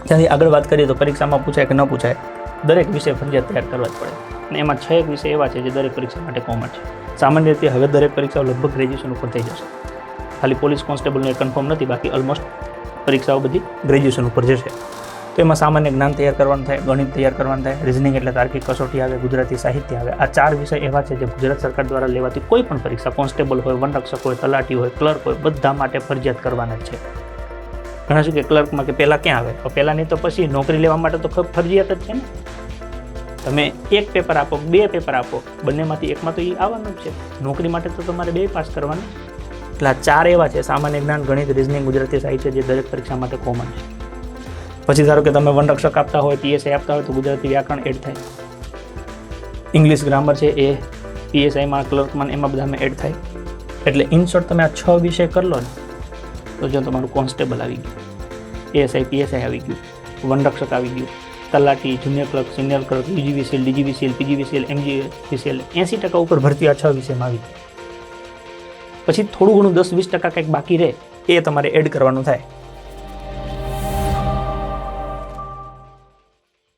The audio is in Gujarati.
ત્યાંથી આગળ વાત કરીએ તો પરીક્ષામાં પૂછાય કે ન પૂછાય, દરેક વિષય ફરજિયાત તૈયાર કરવા જ પડે. અને એમાં 6 એક વિષય એવા છે જે દરેક પરીક્ષા માટે કોમન છે. સામાન્ય રીતે હવે દરેક પરીક્ષાઓ લગભગ ગ્રેજ્યુએશન ઉપર થઈ જશે. ખાલી પોલીસ કોન્સ્ટેબલનું એ કન્ફર્મ નથી, બાકી ઓલમોસ્ટ પરીક્ષાઓ બધી ગ્રેજ્યુએશન ઉપર જશે. તો એમાં સામાન્ય જ્ઞાન તૈયાર કરવાનું થાય, ગણિત તૈયાર કરવાનું થાય, રિઝનિંગ એટલે તાર્કિક કસોટી આવે, ગુજરાતી સાહિત્ય આવે. આ 4 વિષય એવા છે જે ગુજરાત સરકાર દ્વારા લેવાતી કોઈ પણ પરીક્ષા, કોન્સ્ટેબલ હોય, વનરક્ષક હોય, તલાટી હોય, ક્લર્ક હોય, બધા માટે ફરજિયાત કરવાના જ છે. ઘણા શું કે ક્લર્કમાં કે પહેલાં ક્યાં આવે, તો પહેલાં નહીં તો પછી નોકરી લેવા માટે તો ફરજિયાત જ છે ને. તમે 1 પેપર આપો, 2 પેપર આપો, બંનેમાંથી એકમાં તો એ આવવાનું જ છે. નોકરી માટે તો તમારે 2 પાસ કરવાના. એટલે આ 4 એવા છે, સામાન્ય જ્ઞાન, ગણિત, રિઝનિંગ, ગુજરાતી સાહિત્ય, જે દરેક પરીક્ષા માટે કોમન છે. પછી ધારો કે તમે વનરક્ષક આપતા હોય, પીએસઆઈ આપતા હોય, તો ગુજરાતી વ્યાકરણ એડ થાય. ઇંગ્લિશ ગ્રામર છે એ પીએસઆઈમાં, ક્લર્કમાં, એમાં બધામાં એડ થાય. એટલે ઇન શોર્ટ તમે આ 6 વિષય કરી લો ને, તો જો તમારું કોન્સ્ટેબલ આવી ગયું, એએસઆઈ પીએસઆઈ આવી ગયું, વનરક્ષક આવી ગયું, તલાટી, junior clerk, senior clerk, UGVCL, DGVCL, PGVCL, MGVCL, 80% ઉપર ભરતી આ 6 વિષયમાં આવી ગઈ. પછી થોડું ઘણું 10-20% કંઈક બાકી રહે, એ તમારે એડ કરવાનું થાય.